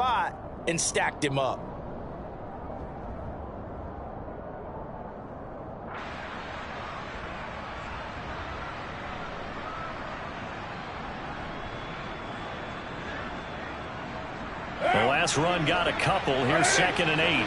spot and stacked him up. The last run got a couple. Here's 2nd and 8.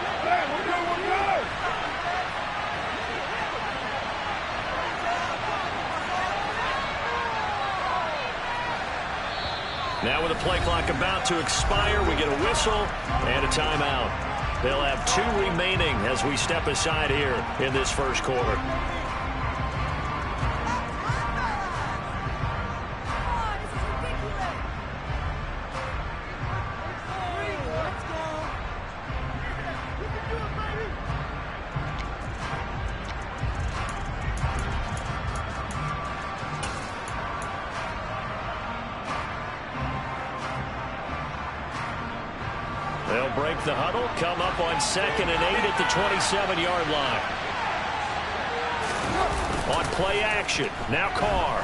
Now with the play clock about to expire, we get a whistle and a timeout. They'll have 2 remaining as we step aside here in this first quarter. They'll break the huddle, come up on 2nd and 8 at the 27-yard line. On play action, now Carr.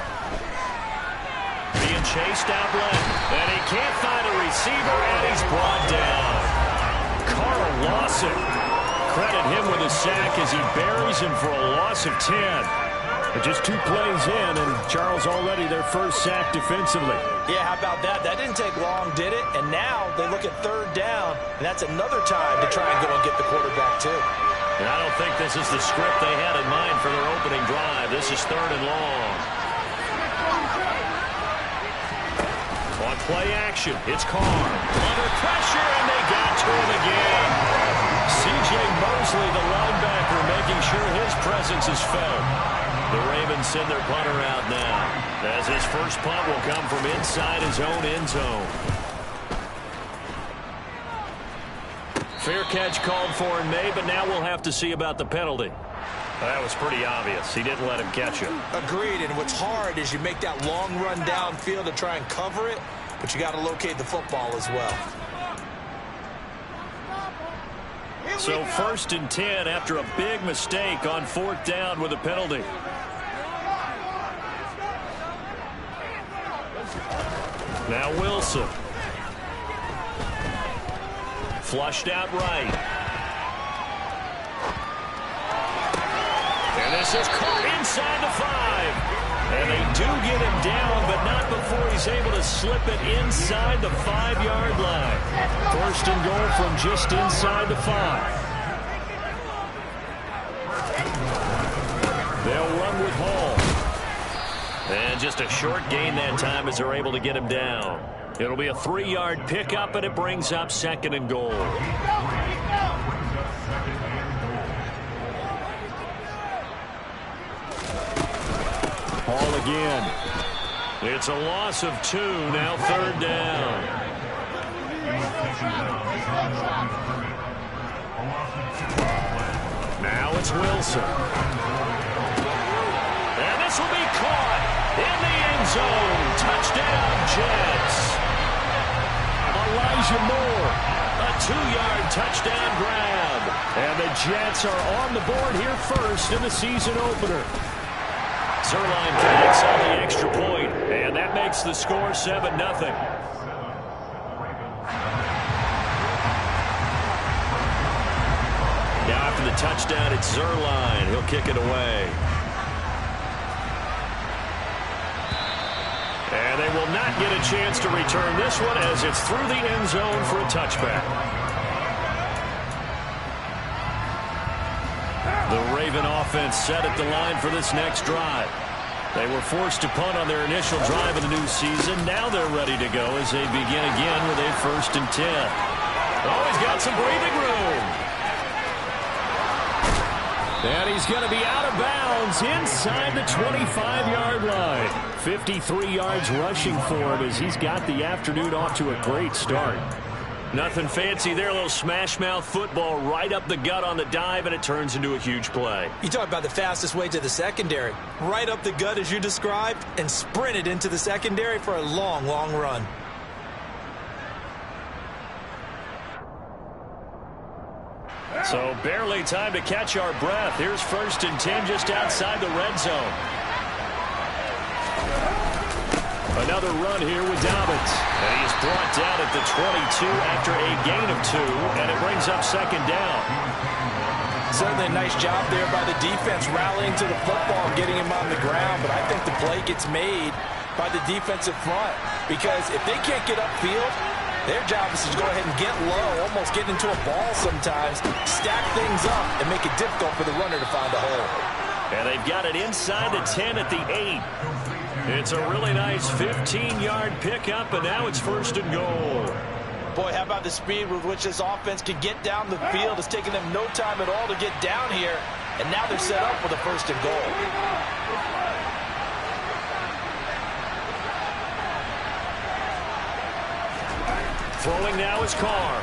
Being chased out left, and he can't find a receiver, and he's brought down. Carr Lawson. Credit him with a sack as he buries him for a loss of 10. But just 2 plays in, and Charles already their first sack defensively. Yeah, how about that? That didn't take long, did it? And now they look at 3rd down, and that's another time to try and go and get the quarterback, too. And I don't think this is the script they had in mind for their opening drive. This is 3rd and long. On play action, it's Carr. Under pressure, and they got to him again. C.J. Mosley, the linebacker, making sure his presence is felt. The Ravens send their punter out now, as his first punt will come from inside his own end zone. Fair catch called for and made, but now we'll have to see about the penalty. That was pretty obvious. He didn't let him catch it. Agreed, and what's hard is you make that long run downfield to try and cover it, but you got to locate the football as well. So 1st and 10 after a big mistake on 4th down with a penalty. Now Wilson. Flushed out right. And this is caught inside the 5. And they do get him down, but not before he's able to slip it inside the 5-yard line. 1st and goal from just inside the 5. They'll run with Hall. And just a short gain that time as they're able to get him down. It'll be a 3-yard pickup, and it brings up 2nd and goal. Hall again. It's a loss of 2, now 3rd down. Now it's Wilson. And this will be caught in the end zone. Touchdown, Jets. Elijah Moore, a 2-yard touchdown grab. And the Jets are on the board here first in the season opener. Zerline connects on the extra point, and that makes the score 7-0. Now after the touchdown, it's Zerline. He'll kick it away. And they will not get a chance to return this one as it's through the end zone for a touchback. The Raven offense set at the line for this next drive. They were forced to punt on their initial drive of the new season. Now they're ready to go as they begin again with a 1st and 10. Oh, he's got some breathing room. And he's going to be out of bounds inside the 25-yard line. 53 yards rushing for him as he's got the afternoon off to a great start. Nothing fancy there. A little smash-mouth football right up the gut on the dive, and it turns into a huge play. You talk about the fastest way to the secondary. Right up the gut as you described and sprinted into the secondary for a long, long run. So barely time to catch our breath. Here's 1st and 10 just outside the red zone. Another run here with Dobbins. And he is brought down at the 22 after a gain of 2, and it brings up second down. Certainly a nice job there by the defense rallying to the football and getting him on the ground, but I think the play gets made by the defensive front because if they can't get upfield, their job is to go ahead and get low, almost get into a ball sometimes, stack things up, and make it difficult for the runner to find a hole. And they've got it inside the 10 at the 8. It's a really nice 15-yard pickup, and now it's first and goal. Boy, how about the speed with which this offense can get down the field? It's taken them no time at all to get down here, and now they're set up with a first and goal. Throwing now is Carr.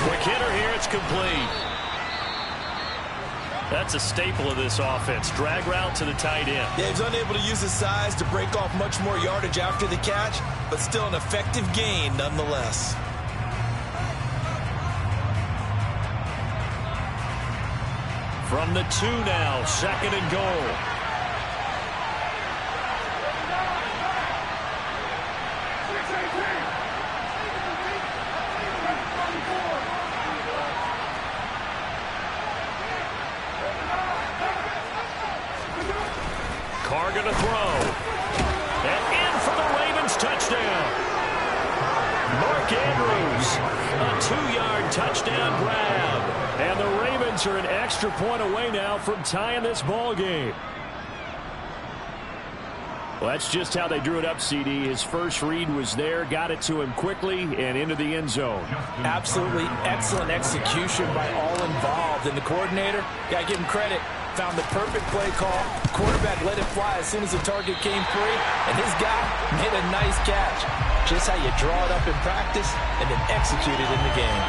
Quick hitter here, it's complete. That's a staple of this offense. Drag route to the tight end. Yeah, he's unable to use his size to break off much more yardage after the catch, but still an effective gain nonetheless. From the 2 now, second and goal. Carr going to throw. And in for the Ravens touchdown. Mark Andrews, a 2-yard touchdown grab. And the Ravens are an extra point away now from tying this ball game. Well, that's just how they drew it up, CD. His first read was there, got it to him quickly, and into the end zone. Absolutely excellent execution by all involved. And the coordinator, got to give him credit, found the perfect play call. Quarterback let it fly as soon as the target came free, and his guy made a nice catch. Just how you draw it up in practice and then execute it in the game.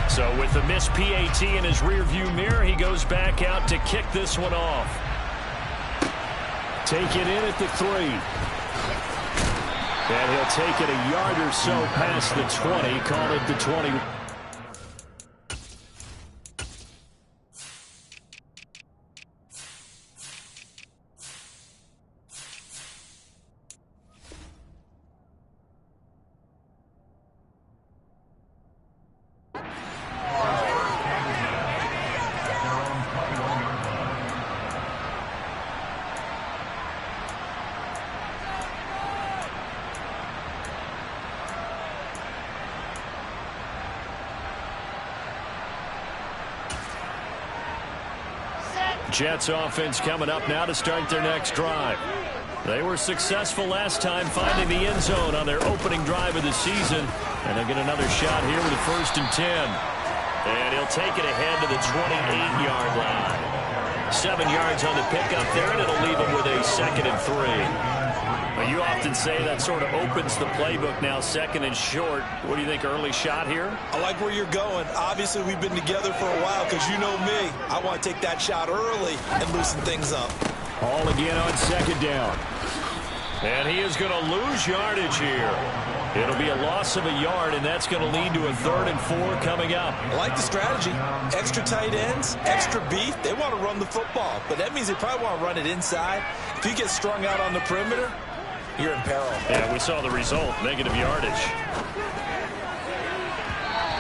So with the missed PAT in his rearview mirror, he goes back out to kick this one off. Take it in at the 3. And he'll take it a yard or so past the 20, call it the 20. Jets offense coming up now to start their next drive. They were successful last time finding the end zone on their opening drive of the season. And they'll get another shot here with a 1st and 10. And he'll take it ahead to the 28-yard line. 7 yards on the pickup there, and it'll leave him with a 2nd and 3. Well, you often say that sort of opens the playbook now, 2nd and short. What do you think, early shot here? I like where you're going. Obviously, we've been together for a while because you know me. I want to take that shot early and loosen things up. All again on 2nd down. And he is going to lose yardage here. It'll be a loss of a yard, and that's going to lead to a 3rd and 4 coming up. I like the strategy. Extra tight ends, extra beef. They want to run the football, but that means they probably want to run it inside. If you get strung out on the perimeter, you're in peril. Yeah, we saw the result, negative yardage.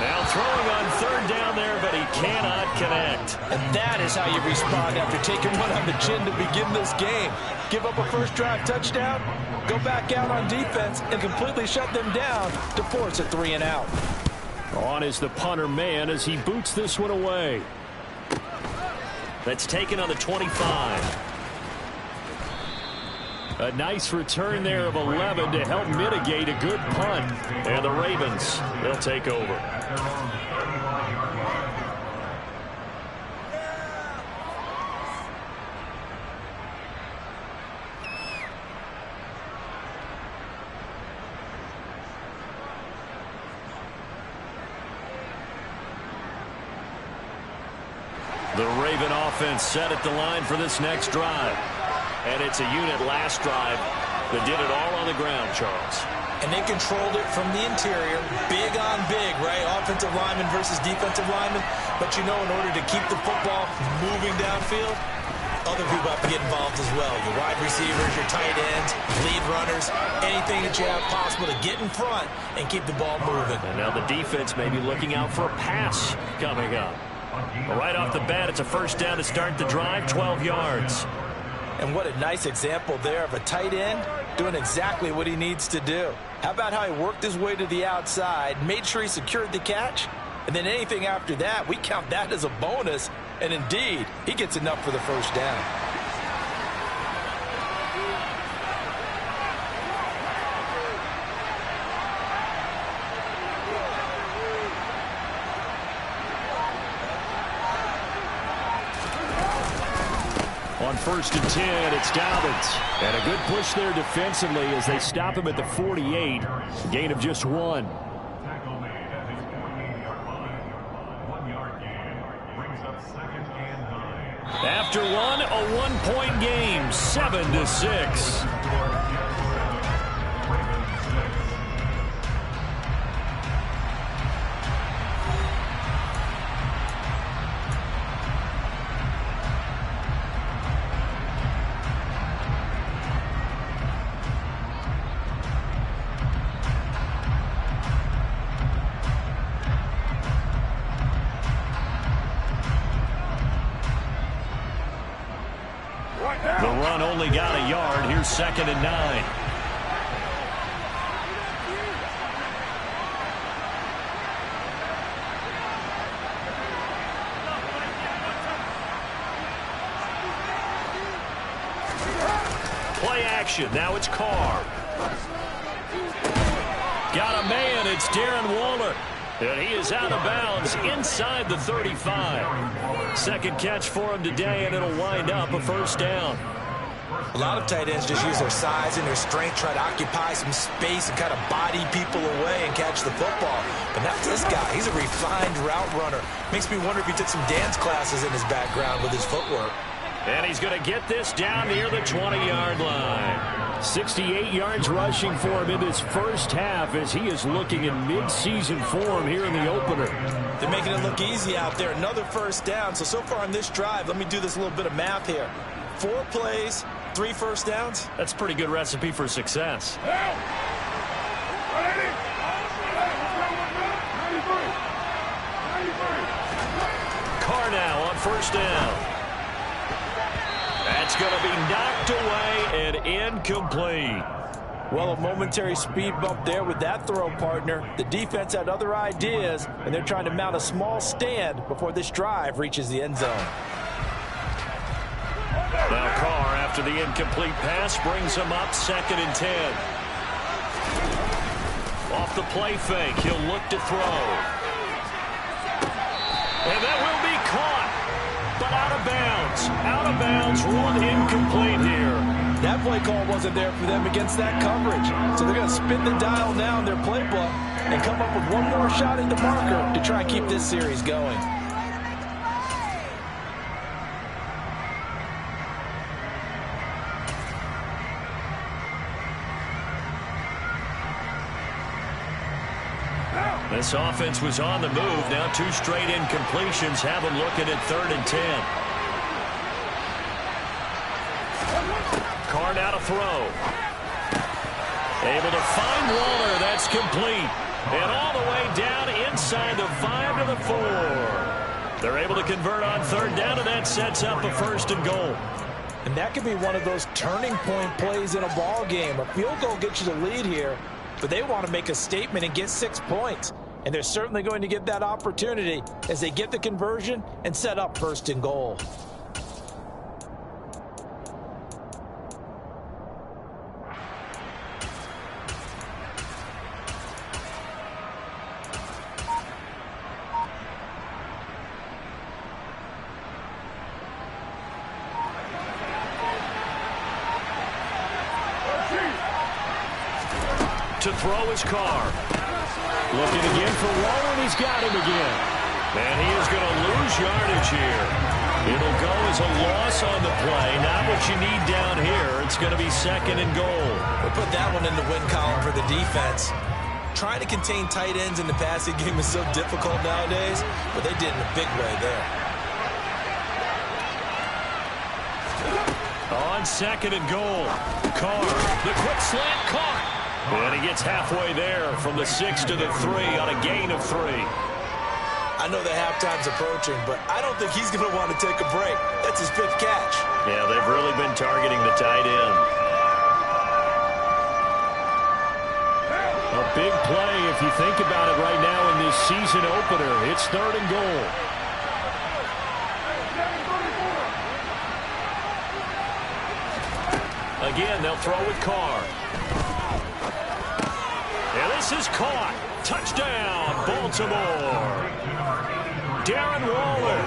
Now throwing on 3rd down there, but he cannot connect. And that is how you respond after taking one on the chin to begin this game. Give up a first drive touchdown, go back out on defense, and completely shut them down to force a 3 and out. On is the punter man as he boots this one away. That's taken on the 25. A nice return there of 11 to help mitigate a good punt. And the Ravens, they'll take over. The Raven offense set at the line for this next drive. And it's a unit last drive that did it all on the ground, Charles. and they controlled it from the interior, big on big, right? Offensive lineman versus defensive lineman. But you know, in order to keep the football moving downfield, other people have to get involved as well. Your wide receivers, your tight ends, lead runners, anything that you have possible to get in front and keep the ball moving. And now the defense may be looking out for a pass coming up. Well, right off the bat, it's a first down to start the drive, 12 yards. And what a nice example there of a tight end doing exactly what he needs to do. How about how he worked his way to the outside, made sure he secured the catch, and then anything after that, we count that as a bonus. And indeed, he gets enough for the first down. On 1st and 10, it's Dobbins. And a good push there defensively as they stop him at the 48. Gain of just 1. After one, a one-point game, 7-6. The run only got a yard. Here's 2nd and 9. Play action. Now it's Carr. Got a man. It's Darren Waller. And he is out of bounds inside the 35. Second catch for him today, and it'll wind up a first down. A lot of tight ends just use their size and their strength, try to occupy some space and kind of body people away and catch the football. But not this guy. He's a refined route runner. Makes me wonder if he took some dance classes in his background with his footwork. And he's going to get this down near the 20-yard line. 68 yards rushing for him in this first half as he is looking in mid-season form here in the opener. They're making it look easy out there. Another first down. So far on this drive, let me do this little bit of math here. 4 plays, 3 first downs. That's a pretty good recipe for success. Carr now on first down. That's going to be knocked away and incomplete. Well, a momentary speed bump there with that throw, partner. The defense had other ideas, and they're trying to mount a small stand before this drive reaches the end zone. Now Carr, after the incomplete pass, brings him up 2nd and 10. Off the play fake, he'll look to throw. And that will be caught, but out of bounds. Out of bounds, ruled incomplete here. That play call wasn't there for them against that coverage. So they're going to spin the dial now in their playbook and come up with one more shot at the marker to try and keep this series going. This offense was on the move. Now 2 straight incompletions have them looking at 3rd and 10. Carr now to throw. Able to find Waller. That's complete. And all the way down inside the 5 to the 4. They're able to convert on 3rd down, and that sets up a 1st and goal. And that could be one of those turning point plays in a ball game. A field goal gets you the lead here, but they want to make a statement and get 6 points. And they're certainly going to get that opportunity as they get the conversion and set up 1st and goal. To throw his Carr. Looking again for Waller, and he's got him again. And he is going to lose yardage here. It'll go as a loss on the play. Not what you need down here. It's going to be 2nd and goal. We'll put that one in the win column for the defense. Trying to contain tight ends in the passing game is so difficult nowadays, but they did in a big way there. On 2nd and goal, Carr, the quick slant caught. And he gets halfway there from the 6 to the 3 on a gain of 3. I know that halftime's approaching, but I don't think he's going to want to take a break. That's his 5th catch. Yeah, they've really been targeting the tight end. A big play if you think about it right now in this season opener. It's 3rd and goal. Again, they'll throw with Carr. And this is caught. Touchdown, Baltimore. Darren Waller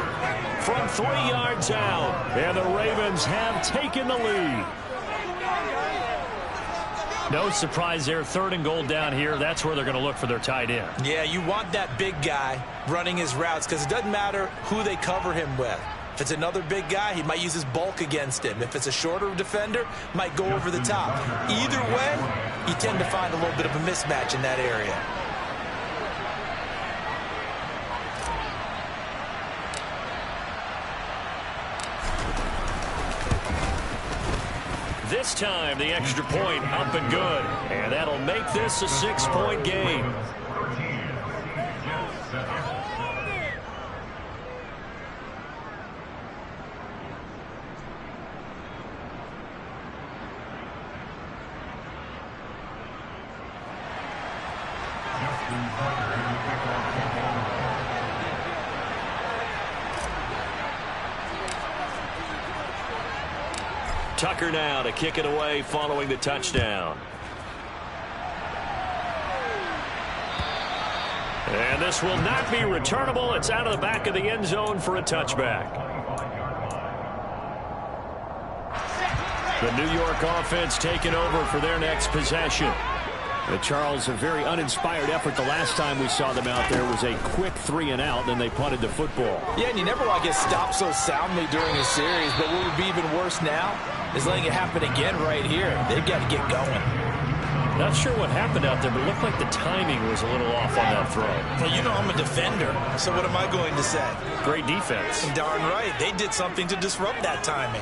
from 3 yards out. And the Ravens have taken the lead. No surprise there. 3rd and goal down here. That's where they're going to look for their tight end. Yeah, you want that big guy running his routes because it doesn't matter who they cover him with. If it's another big guy, he might use his bulk against him. If it's a shorter defender, might go over the top. Either way, you tend to find a little bit of a mismatch in that area. This time, the extra point up and good. And that'll make this a 6-point game. Tucker now to kick it away following the touchdown. And this will not be returnable. It's out of the back of the end zone for a touchback. The New York offense taking over for their next possession. Charles, a very uninspired effort the last time we saw them out there was a quick 3-and-out, then they punted the football. Yeah, and you never want to get stopped so soundly during a series, but what would be even worse now is letting it happen again right here. They've got to get going. Not sure what happened out there, but it looked like the timing was a little off on that throw. Well, you know I'm a defender, so what am I going to say? Great defense. And darn right, they did something to disrupt that timing.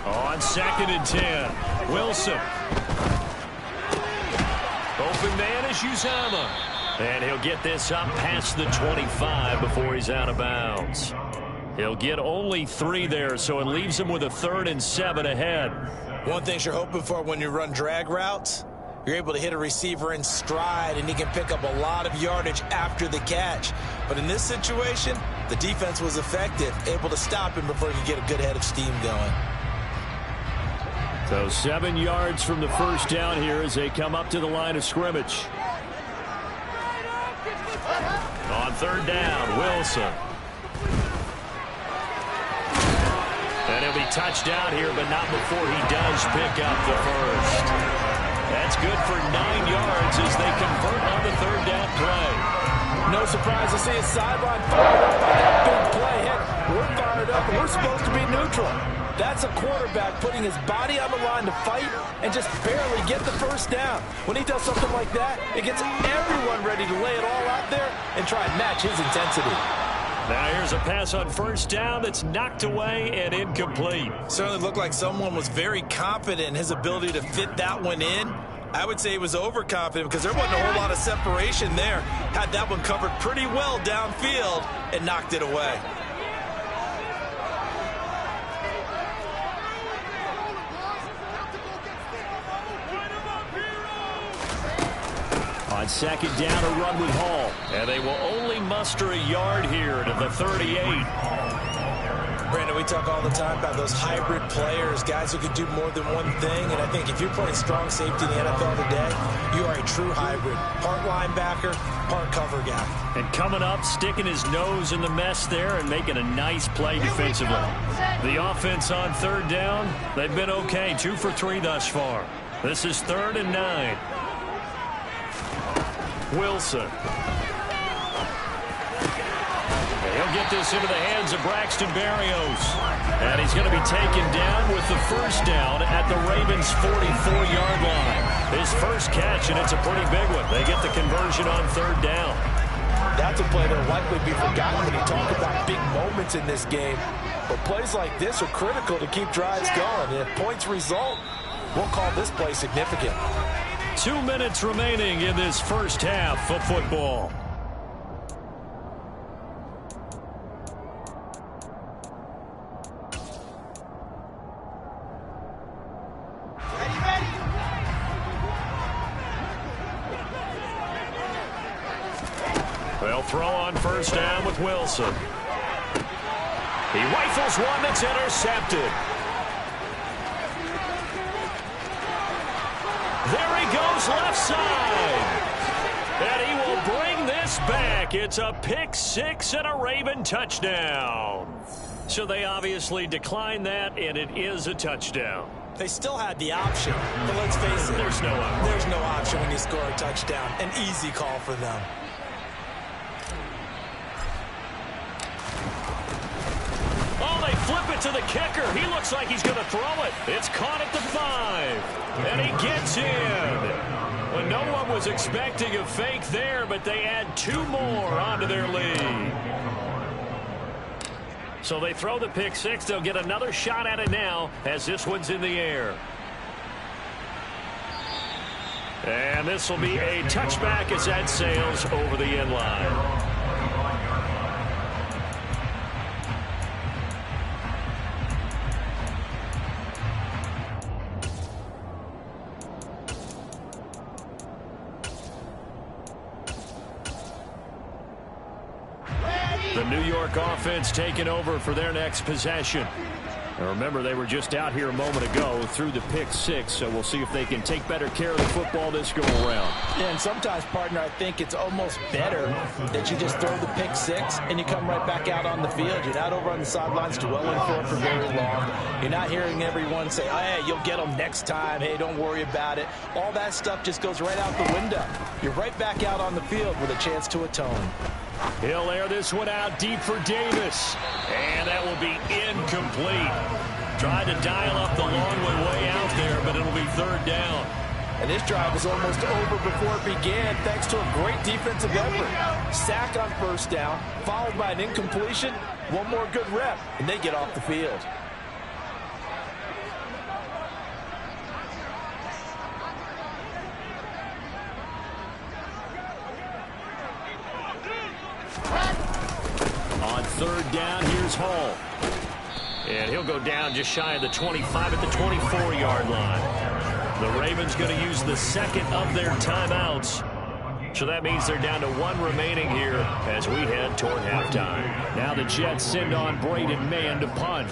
On 2nd and 10, Wilson. Open man is Uzama. And he'll get this up past the 25 before he's out of bounds. He'll get only 3 there, so it leaves him with a 3rd and 7 ahead. One thing you're hoping for when you run drag routes, you're able to hit a receiver in stride, and he can pick up a lot of yardage after the catch. But in this situation, the defense was effective, able to stop him before he could get a good head of steam going. So 7 yards from the first down here as they come up to the line of scrimmage. On 3rd down, Wilson. And he'll be touched out here, but not before he does pick up the first. That's good for 9 yards as they convert on the 3rd down play. No surprise to see a sideline fired up by that big play. Heck, we're fired up, and we're supposed to be neutral. That's a quarterback putting his body on the line to fight and just barely get the first down. When he does something like that, it gets everyone ready to lay it all out there and try and match his intensity. Now here's a pass on first down that's knocked away and incomplete. Certainly looked like someone was very confident in his ability to fit that one in. I would say he was overconfident because there wasn't a whole lot of separation there. Had that one covered pretty well downfield and knocked it away. On 2nd down, a run with Hall. And they will only muster a yard here to the 38. Brandon, we talk all the time about those hybrid players, guys who can do more than one thing. And I think if you're playing strong safety in the NFL today, you are a true hybrid. Part linebacker, part cover guy. And coming up, sticking his nose in the mess there and making a nice play defensively. The offense on third down, they've been okay. 2 for 3 thus far. This is 3rd and 9. Wilson. He'll get this into the hands of Braxton Berrios. And he's going to be taken down with the first down at the Ravens' 44-yard line. His first catch, and it's a pretty big one. They get the conversion on third down. That's a play that will likely be forgotten when you talk about big moments in this game. But plays like this are critical to keep drives going. And if points result, we'll call this play significant. 2 minutes remaining in this first half of football. They'll throw on first down with Wilson. He rifles one that's intercepted. There he goes left side. And he will bring this back. It's a pick six and a Raven touchdown. So they obviously declined that, and it is a touchdown. They still had the option, but let's face it. There's no option. There's no option when you score a touchdown. An easy call for them. Oh, they flip it to the kicker. He looks like he's going to throw it. It's caught at the 5. And he gets in. Well, no one was expecting a fake there, but they add 2 more onto their lead. So they throw the pick six. They'll get another shot at it now as this one's in the air. And this will be a touchback as that sails over the end line. The New York offense taking over for their next possession. Now remember, they were just out here a moment ago through the pick six, so we'll see if they can take better care of the football this go around. Yeah, and sometimes, partner, I think it's almost better that you just throw the pick six and you come right back out on the field. You're not over on the sidelines dwelling for very long. You're not hearing everyone say, oh, hey, you'll get them next time. Hey, don't worry about it. All that stuff just goes right out the window. You're right back out on the field with a chance to atone. He'll air this one out deep for Davis. And that will be incomplete. Tried to dial up the long way out there, but it'll be third down. And this drive was almost over before it began thanks to a great defensive effort. Sack on first down, followed by an incompletion. One more good rep, and they get off the field. On third down, here's Hall. And he'll go down just shy of the 25 at the 24-yard line. The Ravens going to use the second of their timeouts. So that means they're down to 1 remaining here as we head toward halftime. Now the Jets send on Braden Mann to punt.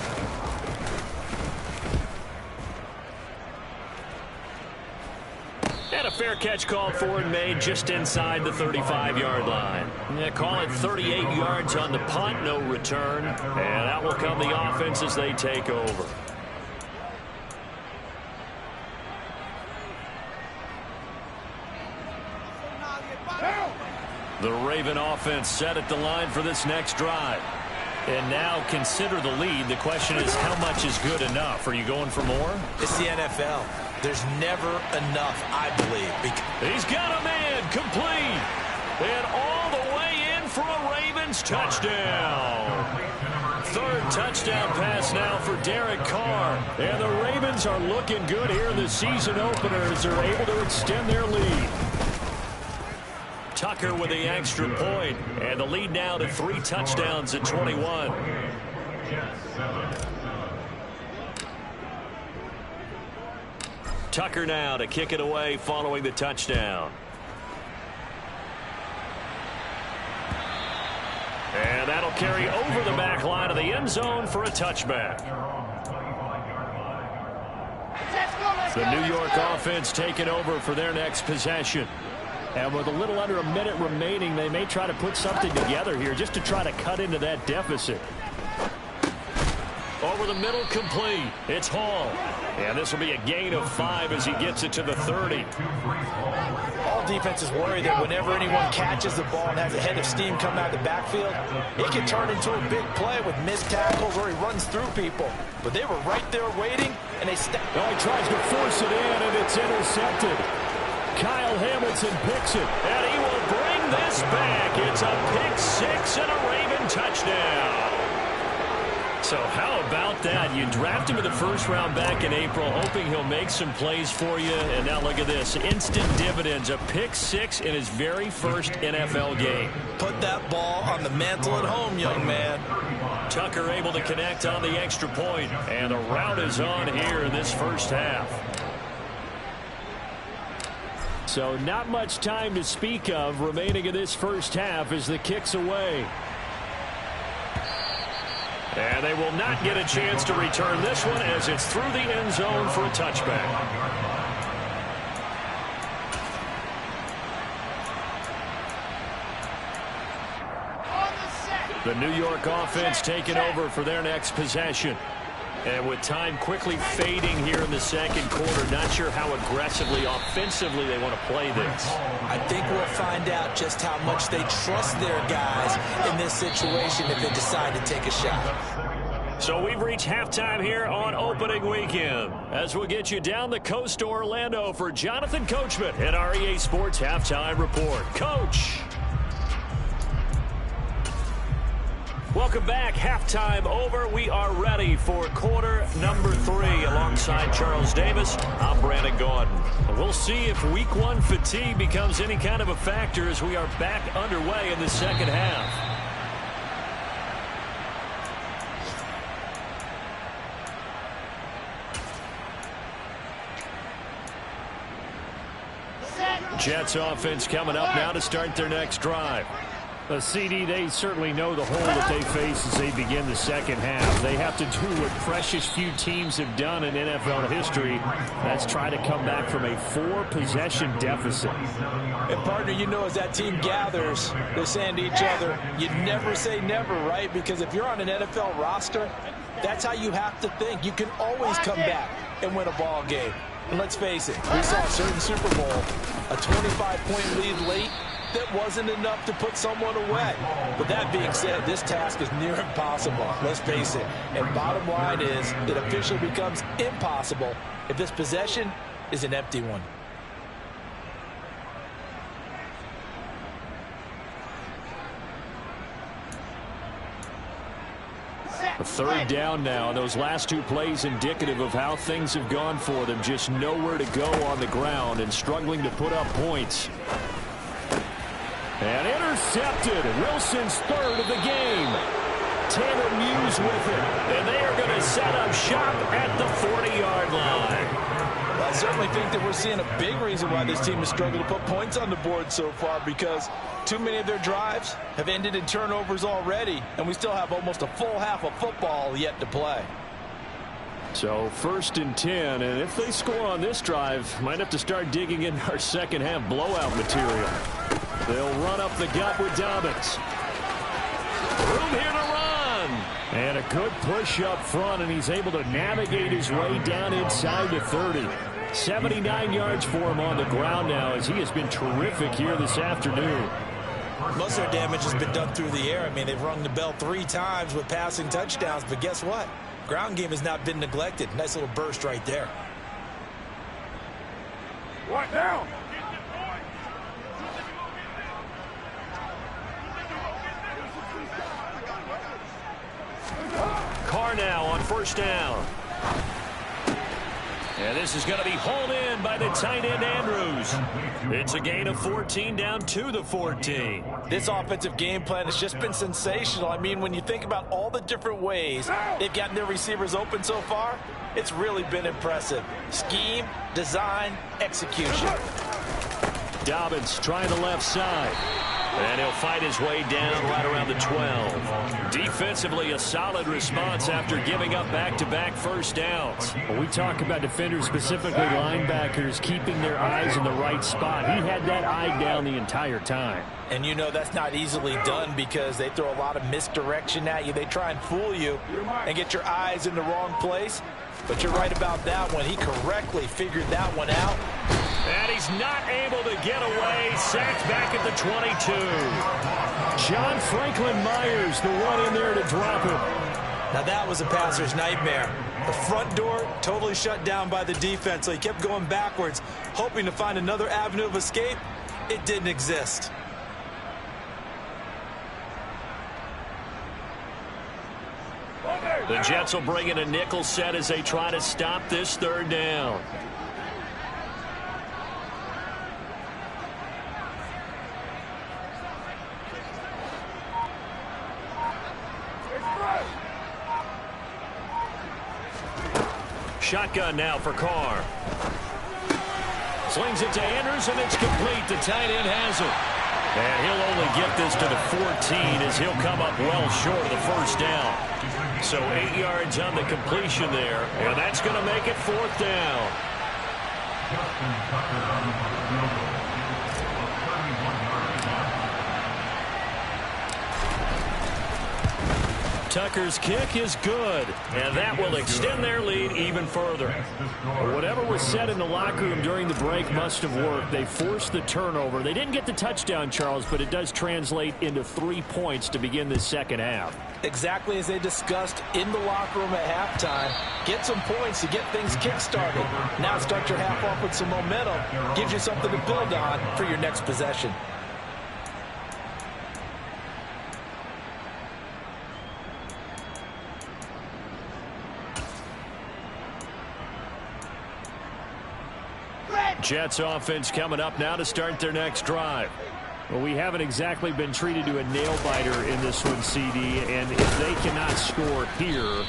And a fair catch called for and made just inside the 35-yard line. Yeah, call it 38 yards on the punt, no return. And out will come the offense as they take over. The Raven offense set at the line for this next drive. And now consider the lead. The question is, how much is good enough? Are you going for more? It's the NFL. There's never enough, I believe. He's got a man complete. And all the way in for a Ravens touchdown. Third touchdown pass now for Derek Carr. And the Ravens are looking good here in the season opener as they're able to extend their lead. Tucker with the extra point, and the lead now to 3 touchdowns at 21. Tucker now to kick it away following the touchdown. And that'll carry over the back line of the end zone for a touchback. The New York offense taking over for their next possession. And with a little under a minute remaining, they may try to put something together here just to try to cut into that deficit. Over the middle, complete. It's Hall. And this will be a gain of 5 as he gets it to the 30. All defenses worry that whenever anyone catches the ball and has a head of steam coming out of the backfield, it can turn into a big play with missed tackles or he runs through people. But they were right there waiting, and they stepped. Oh, he tries to force it in, and it's intercepted. Kyle Hamilton picks it, and he will bring this back. It's a pick 6 and a Raven touchdown. So how about that? You draft him in the first round back in April, hoping he'll make some plays for you. And now look at this. Instant dividends. A pick 6 in his very first NFL game. Put that ball on the mantle at home, young man. Tucker able to connect on the extra point. And the route is on here in this first half. So not much time to speak of remaining in this first half as the kick's away. And they will not get a chance to return this one as it's through the end zone for a touchback. The New York offense taking over for their next possession. And with time quickly fading here in the second quarter, not sure how aggressively, offensively they want to play this. I think we'll find out just how much they trust their guys in this situation if they decide to take a shot. So we've reached halftime here on opening weekend. As we'll get you down the coast to Orlando for Jonathan Coachman at our EA Sports Halftime Report. Coach! Welcome back. Halftime over. We are ready for quarter number 3 alongside Charles Davis. I'm Brandon Gordon. We'll see if week 1 fatigue becomes any kind of a factor as we are back underway in the second half. Jets offense coming up now to start their next drive. CD, they certainly know the hole that they face as they begin the second half. They have to do what precious few teams have done in NFL history. That's try to come back from a 4-possession deficit. And, partner, you know as that team gathers, they're saying to each other, you never say never, right? Because if you're on an NFL roster, that's how you have to think. You can always come back and win a ball game. And let's face it, we saw a certain Super Bowl, a 25-point lead late, that wasn't enough to put someone away. But that being said, this task is near impossible. Let's face it. And bottom line is, it officially becomes impossible if this possession is an empty one. A third down now. Those last 2 plays indicative of how things have gone for them. Just nowhere to go on the ground and struggling to put up points. And intercepted. Wilson's 3rd of the game. Taylor Muse with it. And they are going to set up shop at the 40-yard line. I certainly think that we're seeing a big reason why this team has struggled to put points on the board so far, because too many of their drives have ended in turnovers already, and we still have almost a full half of football yet to play. So 1st and 10, and if they score on this drive, might have to start digging in our second half blowout material. They'll run up the gut with Dobbins. Room here to run. And a good push up front, and he's able to navigate his way down inside the 30. 79 yards for him on the ground now as he has been terrific here this afternoon. Most of their damage has been done through the air. I mean, they've rung the bell 3 times with passing touchdowns, but guess what? Ground game has not been neglected. Nice little burst right there. Right down. Carr now on 1st down. And this is going to be hauled in by the tight end Andrews. It's a gain of 14 down to the 14. This offensive game plan has just been sensational. I mean, when you think about all the different ways they've gotten their receivers open so far, it's really been impressive. Scheme, design, execution. Dobbins trying the left side. And he'll fight his way down right around the 12. Defensively, a solid response after giving up back-to-back first downs. When we talk about defenders, specifically linebackers, keeping their eyes in the right spot. He had that eye down the entire time. And you know that's not easily done because they throw a lot of misdirection at you. They try and fool you and get your eyes in the wrong place. But you're right about that one. He correctly figured that one out. And he's not able to get away. Sacked back at the 22. John Franklin Myers, the one in there to drop him. Now that was a passer's nightmare. The front door totally shut down by the defense, so he kept going backwards, hoping to find another avenue of escape. It didn't exist. The Jets will bring in a nickel set as they try to stop this third down. Shotgun now for Carr. Slings it to Andrews, and it's complete. The tight end has it. And he'll only get this to the 14 as he'll come up well short of the first down. So 8 yards on the completion there, and that's going to make it fourth down. Tucker's kick is good, and that will extend their lead even further. Whatever was said in the locker room during the break must have worked. They forced the turnover. They didn't get the touchdown, Charles, but it does translate into 3 points to begin this second half. Exactly as they discussed in the locker room at halftime. Get some points to get things kick-started. Now start your half off with some momentum. Gives you something to build on for your next possession. Jets offense coming up now to start their next drive. Well, we haven't exactly been treated to a nail-biter in this one, CD, and if they cannot score here,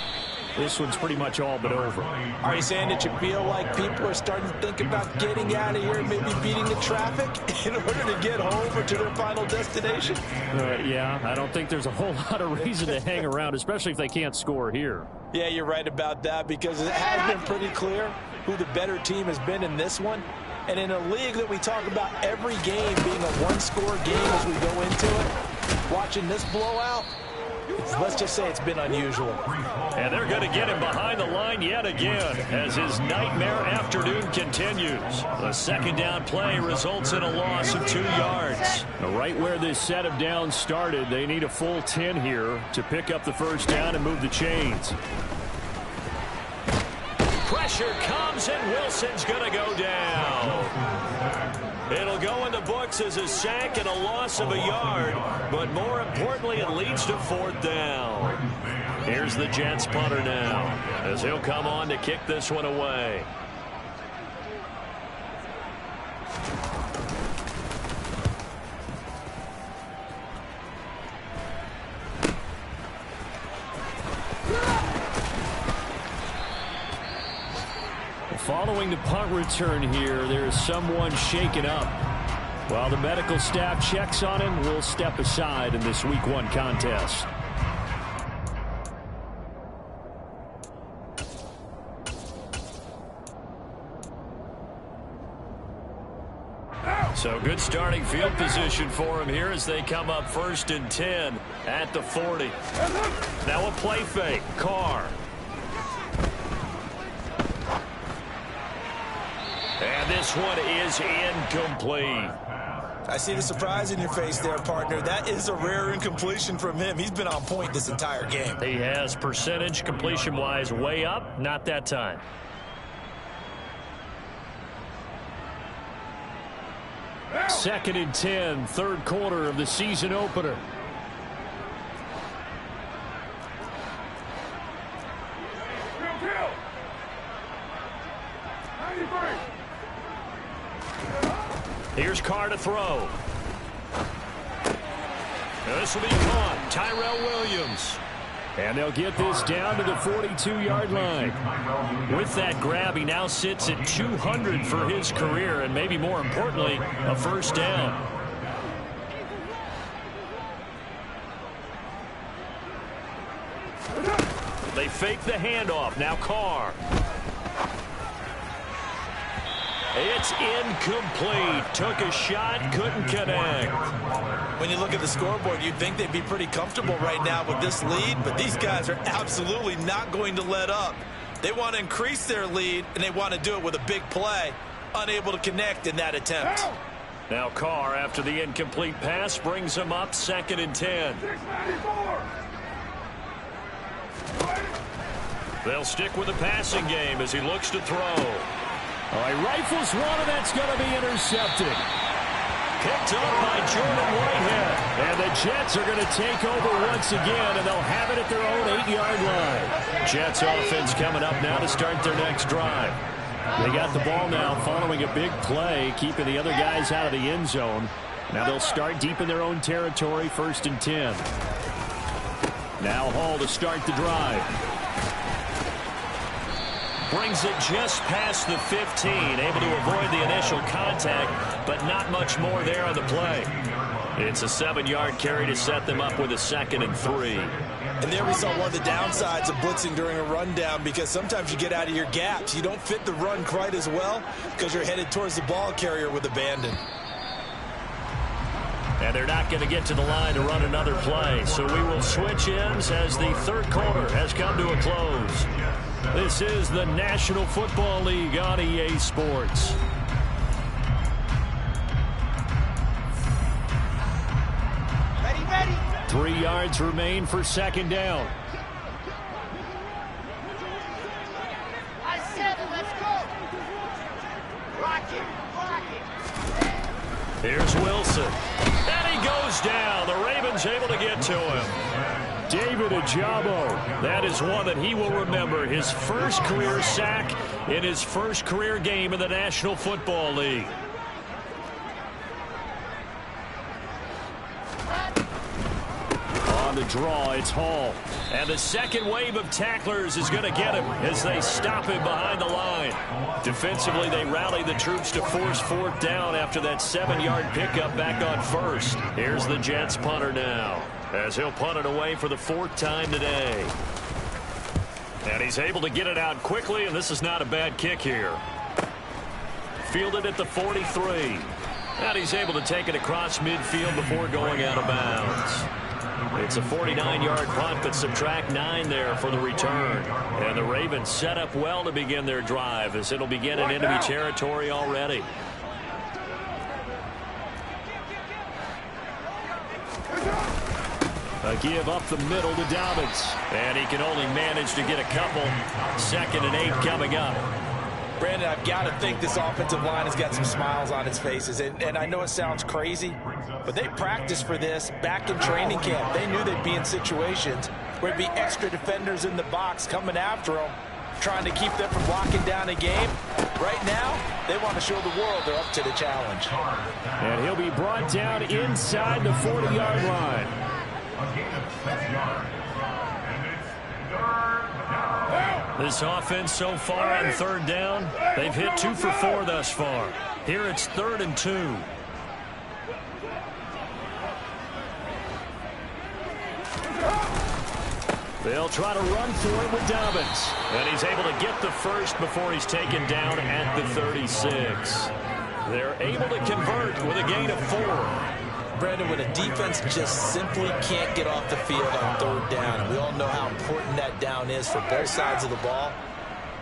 this one's pretty much all but over. Are you saying that you feel like people are starting to think about getting out of here and maybe beating the traffic in order to get home or to their final destination? Yeah, I don't think there's a whole lot of reason to hang around, especially if they can't score here. Yeah, you're right about that because it has been pretty clear who the better team has been in this one. And in a league that we talk about every game being a one-score game as we go into it, watching this blowout, let's just say it's been unusual. And they're going to get him behind the line yet again as his nightmare afternoon continues. The second down play results in a loss of 2 yards. Right where this set of downs started, they need a full 10 here to pick up the first down and move the chains. Pressure comes, and Wilson's going to go down. It'll go in the books as a sack and a loss of a yard, but more importantly, it leads to fourth down. Here's the Jets punter now as he'll come on to kick this one away. Following the punt return here, there is someone shaken up. While the medical staff checks on him, we'll step aside in this Week 1 contest. So good starting field position for him here as they come up 1st and 10 at the 40. Now a play fake. Carr. And this one is incomplete. I see the surprise in your face there, partner. That is a rare incompletion from him. He's been on point this entire game. He has percentage completion-wise way up. Not that time. Second and 10, third quarter of the season opener. Here's Carr to throw. This will be caught. Tyrell Williams. And they'll get this down to the 42-yard line. With that grab, he now sits at 200 for his career, and maybe more importantly, a first down. fake the handoff. Now Carr. It's incomplete. Took a shot, couldn't connect. When you look at the scoreboard, you'd think they'd be pretty comfortable right now with this lead, but these guys are absolutely not going to let up. They want to increase their lead, and they want to do it with a big play. Unable to connect in that attempt. Now Carr, after the incomplete pass, brings him up 2nd and 10. They'll stick with the passing game as he looks to throw. All right, rifles one, and that's going to be intercepted. Picked up by Jordan Whitehead. And the Jets are going to take over once again, and they'll have it at their own 8-yard line. Jets offense coming up now to start their next drive. They got the ball now following a big play, keeping the other guys out of the end zone. Now they'll start deep in their own territory, 1st and 10. Now Hall to start the drive. Brings it just past the 15, able to avoid the initial contact, but not much more there on the play. It's a 7-yard carry to set them up with a 2nd and 3. And there we saw one of the downsides of blitzing during a rundown, because sometimes you get out of your gaps. You don't fit the run quite as well because you're headed towards the ball carrier with abandon. And they're not going to get to the line to run another play. So we will switch ends as the 3rd quarter has come to a close. This is the National Football League on EA Sports. Ready. 3 yards remain for 2nd down. I said it, let's go. Rock it. Here's Wilson. And he goes down. The Ravens able to get to him. David Ajabo. That is one that he will remember. His first career sack in his first career game in the National Football League. On the draw, it's Hall. And the second wave of tacklers is going to get him as they stop him behind the line. Defensively, they rally the troops to force 4th down after that 7-yard pickup back on 1st. Here's the Jets punter now, as he'll punt it away for the 4th time today. And he's able to get it out quickly, and this is not a bad kick here. Fielded at the 43. And he's able to take it across midfield before going out of bounds. It's a 49-yard punt, but subtract 9 there for the return. And the Ravens set up well to begin their drive, as it'll begin in enemy territory already. A give up the middle to Dobbins. And he can only manage to get a couple. 2nd and 8 coming up. Brandon, I've got to think this offensive line has got some smiles on its faces. And I know it sounds crazy, but they practiced for this back in training camp. They knew they'd be in situations where there'd be extra defenders in the box coming after them, trying to keep them from locking down a game. Right now, they want to show the world they're up to the challenge. And he'll be brought down inside the 40-yard line. This offense so far on 3rd down, they've hit 2 for 4 thus far. Here it's 3rd and 2. They'll try to run for it with Dobbins. And he's able to get the first before he's taken down at the 36. They're able to convert with a gain of 4. Brandon, when a defense just simply can't get off the field on 3rd down, and we all know how important that down is for both sides of the ball,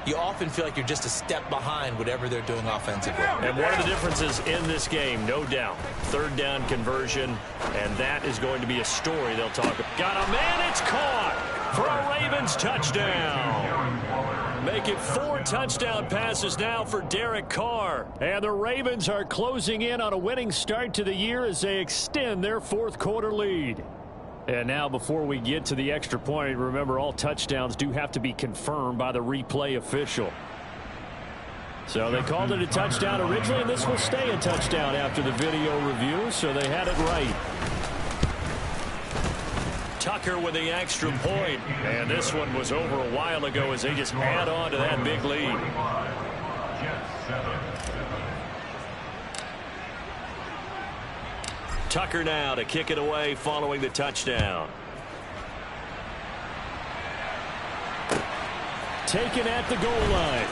you often feel like you're just a step behind whatever they're doing offensively. And one of the differences in this game, no doubt, 3rd down conversion, and that is going to be a story they'll talk about. Got a man, it's caught for a Ravens touchdown. Make it 4 touchdown passes now for Derek Carr. And the Ravens are closing in on a winning start to the year as they extend their 4th quarter lead. And now, before we get to the extra point, remember all touchdowns do have to be confirmed by the replay official. So they called it a touchdown originally, and this will stay a touchdown after the video review, so they had it right. Tucker with the extra point. And this one was over a while ago as they just add on to that big lead. Tucker now to kick it away following the touchdown. taken at the goal line.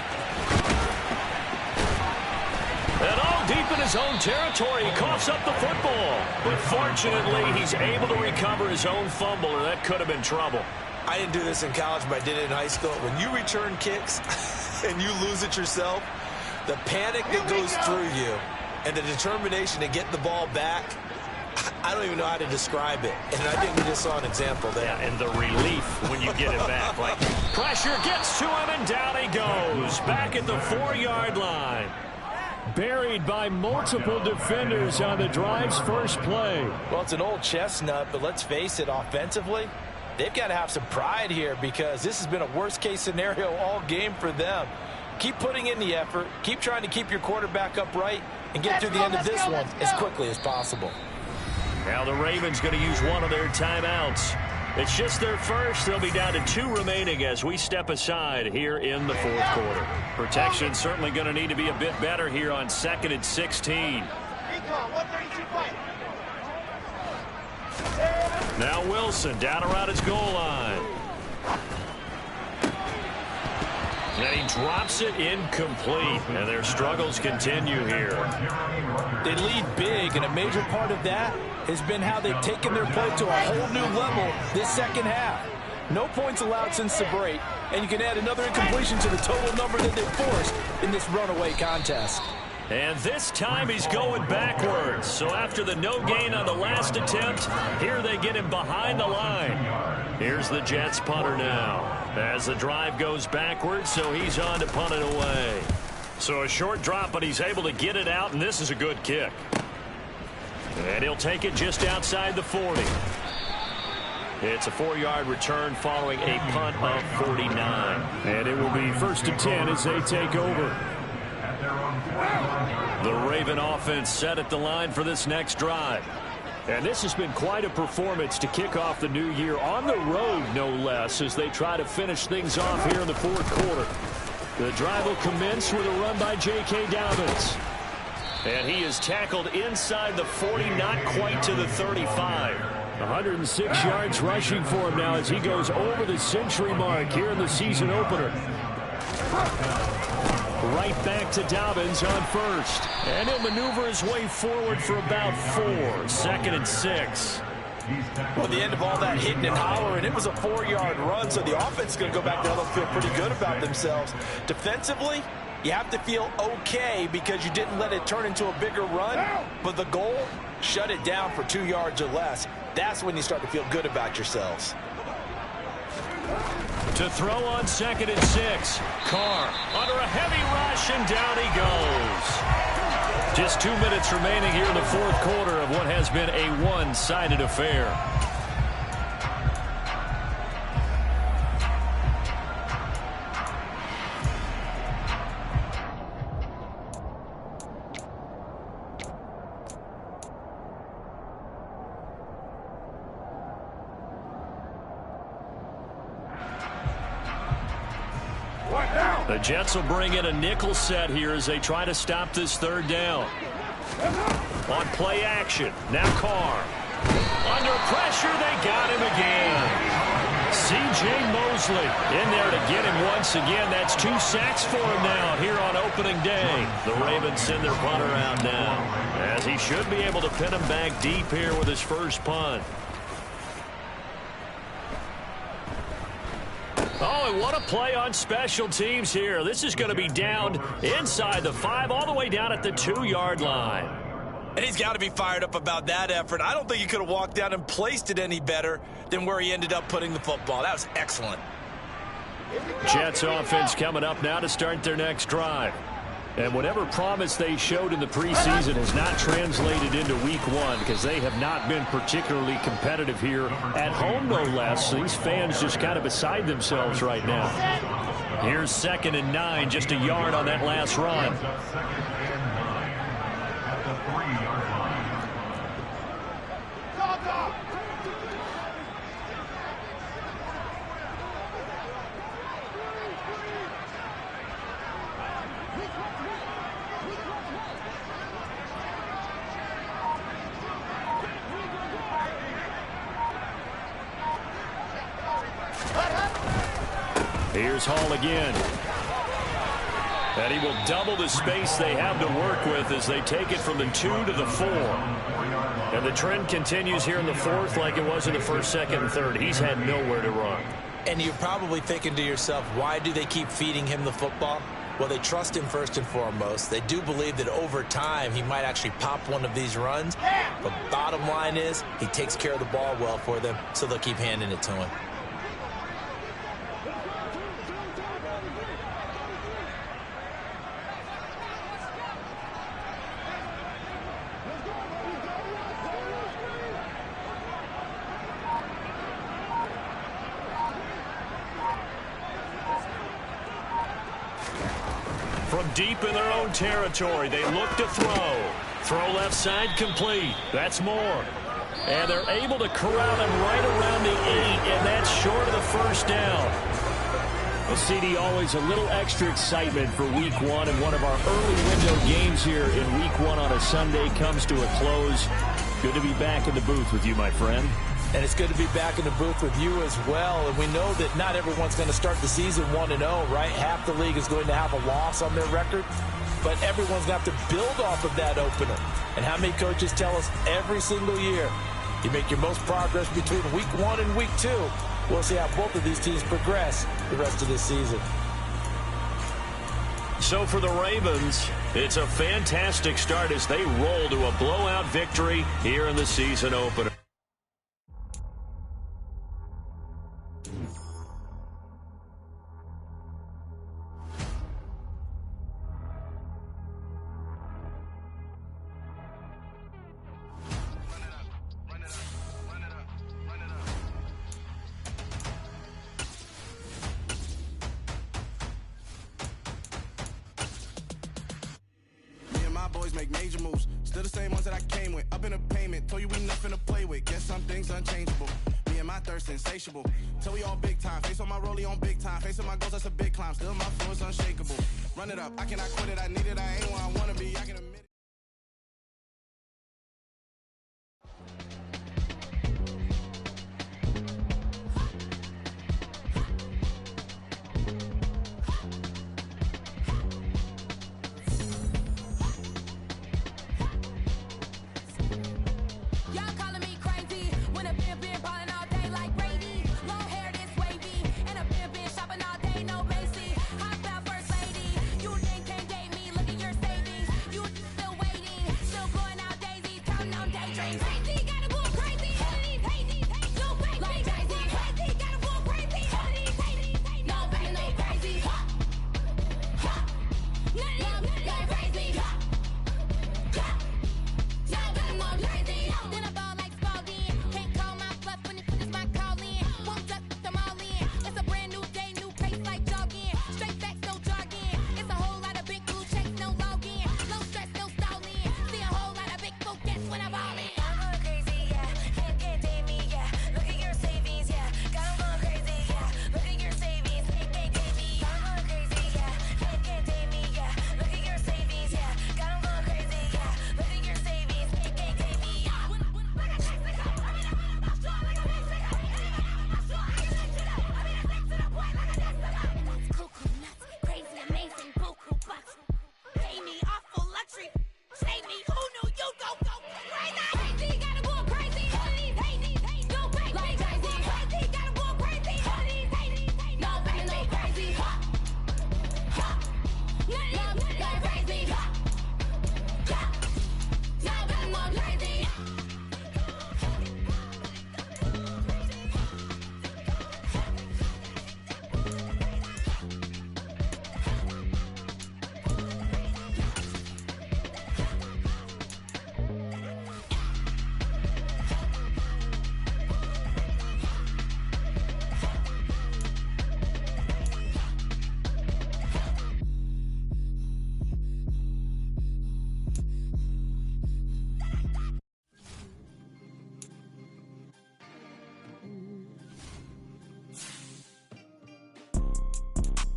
And all deep in his own territory, he coughs up the football. But fortunately, he's able to recover his own fumble, or that could have been trouble. I didn't do this in college, but I did it in high school. When you return kicks and you lose it yourself, the panic that goes through you and the determination to get the ball back, I don't even know how to describe it. And I think we just saw an example there. Yeah, and the relief when you get it back. Like, pressure gets to him, and down he goes. Back at the 4-yard line. Buried by multiple defenders on the drive's first play. Well, it's an old chestnut, but let's face it, offensively, they've got to have some pride here because this has been a worst-case scenario all game for them. Keep putting in the effort. Keep trying to keep your quarterback upright and get through the end of this one as quickly as possible. Now the Ravens going to use one of their timeouts. It's just their first. They'll be down to 2 remaining as we step aside here in the 4th quarter. Protection certainly going to need to be a bit better here on 2nd and 16. Now Wilson down around his goal line. And he drops it incomplete, and their struggles continue here. They lead big, and a major part of that has been how they've taken their play to a whole new level this second half. No points allowed since the break, and you can add another incompletion to the total number that they've forced in this runaway contest. And this time he's going backwards. So after the no gain on the last attempt, here they get him behind the line. Here's the Jets punter now as the drive goes backwards, so he's on to punt it away. So a short drop, but he's able to get it out, and this is a good kick. And he'll take it just outside the 40. It's a 4-yard return following a punt of 49. And it will be 1st and 10 as they take over. The Raven offense set at the line for this next drive. And this has been quite a performance to kick off the new year on the road, no less, as they try to finish things off here in the 4th quarter. The drive will commence with a run by J.K. Dobbins. And he is tackled inside the 40, not quite to the 35. 106 yards rushing for him now as he goes over the century mark here in the season opener. Right back to Dobbins on first. And he'll maneuver his way forward for about 4. 2nd and 6. Well, at the end of all that hitting and hollering, it was a 4-yard run, so the offense is going to go back there and feel pretty good about themselves. Defensively, you have to feel okay because you didn't let it turn into a bigger run, but the goal, shut it down for 2 yards or less. That's when you start to feel good about yourselves. To throw on 2nd and 6. Carr under a heavy rush, and down he goes. Just 2 minutes remaining here in the 4th quarter of what has been a one-sided affair. The Jets will bring in a nickel set here as they try to stop this 3rd down. On play action, now Carr. Under pressure, they got him again. C.J. Mosley in there to get him once again. That's 2 sacks for him now here on opening day. The Ravens send their punter out now, as he should be able to pin him back deep here with his first punt. Oh, and what a play on special teams here. This is going to be down inside the 5, all the way down at the 2-yard line. And he's got to be fired up about that effort. I don't think he could have walked down and placed it any better than where he ended up putting the football. That was excellent. Jets offense coming up now to start their next drive. And whatever promise they showed in the preseason has not translated into week 1 because they have not been particularly competitive here at home, no less. So these fans just kind of beside themselves right now. Here's 2nd and 9, just a yard on that last run. Here's Hall again. And he will double the space they have to work with as they take it from the 2 to the 4. And the trend continues here in the 4th like it was in the 1st, 2nd, and 3rd. He's had nowhere to run. And you're probably thinking to yourself, why do they keep feeding him the football? Well, they trust him first and foremost. They do believe that over time he might actually pop one of these runs. But bottom line is he takes care of the ball well for them, so they'll keep handing it to him. From deep in their own territory, they look to throw. Throw left side complete. That's more. And they're able to corral him right around the 8, and that's short of the first down. Well, CD, always a little extra excitement for Week 1, and one of our early window games here in Week 1 on a Sunday comes to a close. Good to be back in the booth with you, my friend. And it's good to be back in the booth with you as well. And we know that not everyone's going to start the season 1-0, right? Half the league is going to have a loss on their record. But everyone's going to have to build off of that opener. And how many coaches tell us every single year, you make your most progress between Week 1 and Week 2. We'll see how both of these teams progress the rest of this season. So for the Ravens, it's a fantastic start as they roll to a blowout victory here in the season opener. Boys make major moves, still the same ones that I came with. Up in a payment, told you we nothing to play with. Guess some things unchangeable. Me and my thirst insatiable. Till we all big time, face on my rollie on big time. Facing my goals, that's a big climb. Still my flow is unshakable. Run it up, I cannot quit it. I need it, I ain't where I wanna be. I can admit it.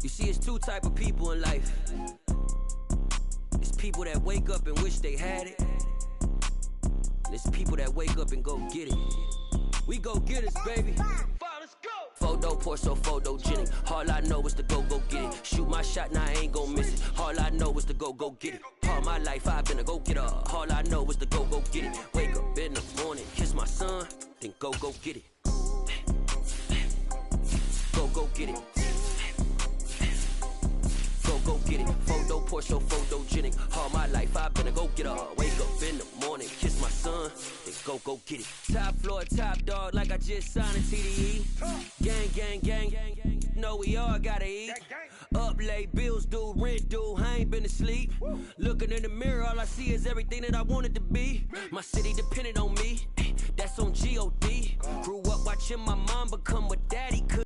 You see, it's two type of people in life. It's people that wake up and wish they had it. And it's people that wake up and go get it. We go get it, baby. Let's go. Photo poor, so photogenic. All I know is to go get it. Shoot my shot, now I ain't gon' miss it. All I know is to go get it. All my life I've been a go-getter. All I know is to go get it. Wake up in the morning, kiss my son, then go get it. Go get it. Go get it. Photo poor, so photogenic. All my life I've been a go-getter. Wake up in the morning, kiss my son, then go get it. Top floor, top dog, like I just signed a TDE. Gang. Know we all gotta eat. Up late, bills due, rent due, I ain't been asleep. Looking in the mirror, all I see is everything that I wanted to be. My city depended on me, that's on G.O.D. Grew up watching my mom become what daddy could.